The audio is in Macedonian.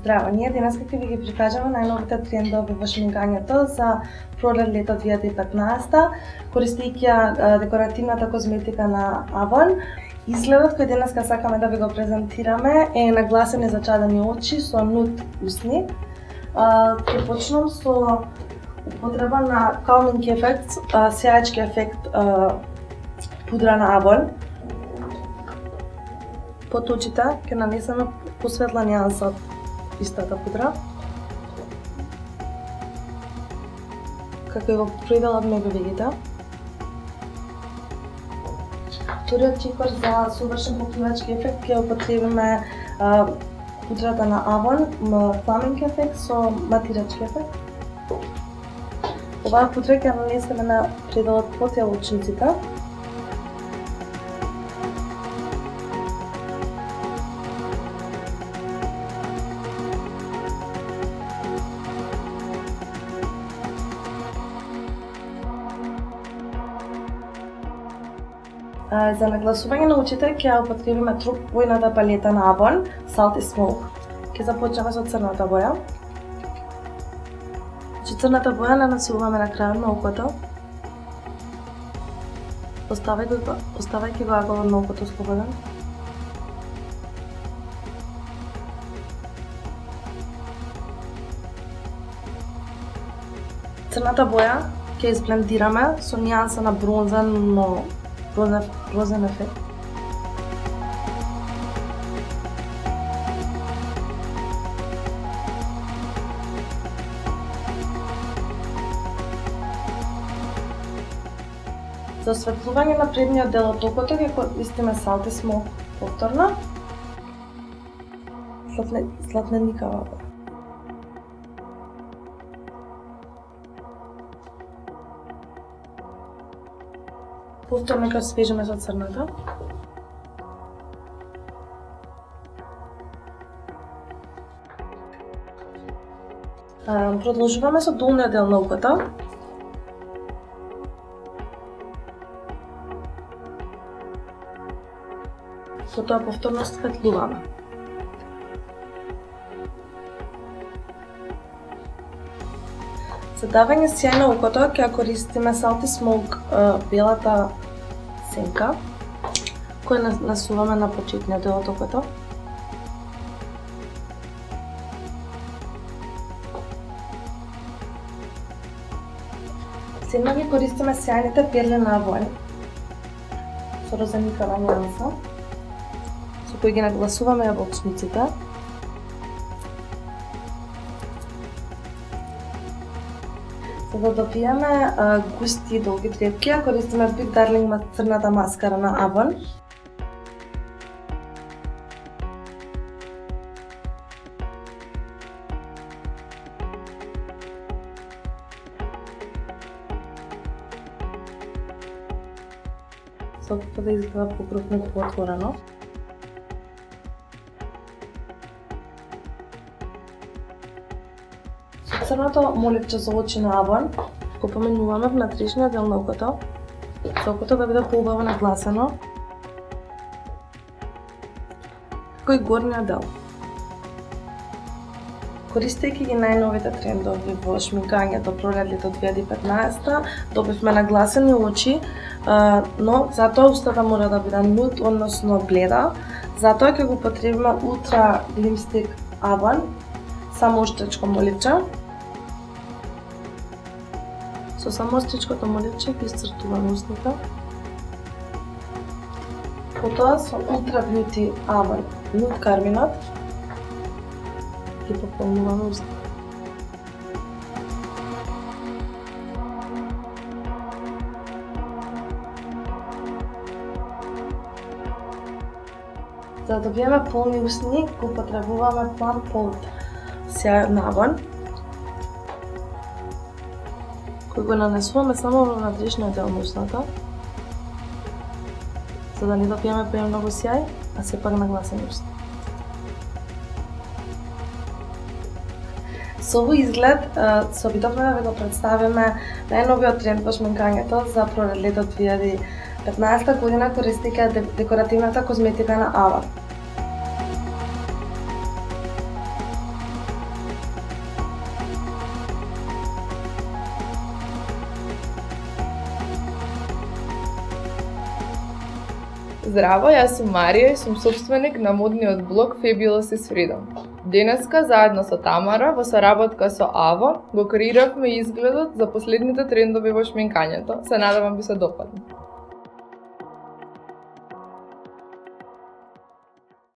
Здраво, ние денес ќе ви ги прикажаме најновите трендови во шминкањето за пролет лето 2015, користејќи декоративната козметика на Avon. Изгледот кој денеска сакаме да ви го презентираме е нагласени за чадени очи со нуд усни. Ќе почнам со употреба на calming ефект, сјаечки ефект пудра на Avon. Под очите ќе нанесеме посветла нијанса од истата пудра. Како и во пределот ме го видите. Вториот чекор за совршен покривачки ефект ќе употребиме пудрата на Avon, calming ефект со матирачки ефект. Оваа пудра ќе нанесеме на пределот под јалочниците. За нагласување на очите ќе употребиме тројната палета на Avon, Salty Smoke. Ќе започнеме со црната боја. Црната боја нанесуваме на крајот на окото. Поставајќи го аголот на окото слободен. Црната боја ќе изблендираме со нијанса на бронзен, но розен ефект. За осветлување на предниот дел од окото ќе користиме Salty Smoke повторно. Златненикава боја. Повторно ќе свежеме со црната. Продолжуваме со долниот дел на окото. Потоа повторно осветлуваме. За давање сјај на окото ќе користиме Salty Smoke белата сенка, која насуваме на почетниот дел од окото. Сега ги користиме сјајните перли на Avon со розеникава нијанса, со кои ги нагласуваме јаболчниците. За да добиеме густи и долги дрепки, ја користиме Big Darling црната маскара на Avon. За да изгледа покрупно и поотворено. Црното моливче за очи на Avon го поменуваме внатрешниот дел на окото, за окото да биде поубаво нагласено, како и горниот дел. Користејќи ги најновите трендови во шминкањето пролет лето 2015, добивме нагласени очи, но затоа устата мора да биде нуд, односно бледа. Затоа ќе го употребиме Ultra Glim Stick Avon, само остричко моливче. Со само остричкото моливче ги исцртуваме устните. Потоа со Ultra Beauty Avon Nude карминот ги пополнуваме устните. За да добиеме полни устни, го употребуваме Plum Pot сјај на Avon, кој го нанесуваме само во внатрешниот дел на устната, за да не добиеме премногу сјај, а сепак нагласени устни. Со овој изглед се обидовме да ви го представиме најновиот тренд во шминкањето за пролет лето 2015 година, користејќи декоративната козметика на Avon. Zdravo, jaz sem Marija in sem собственик на модниот блог Fabulous is Freedom. Денеска заедно со Тамара во соработка со Avo го креиравме изгледот за последните трендови во шминкањето. Се надевам би се допадне.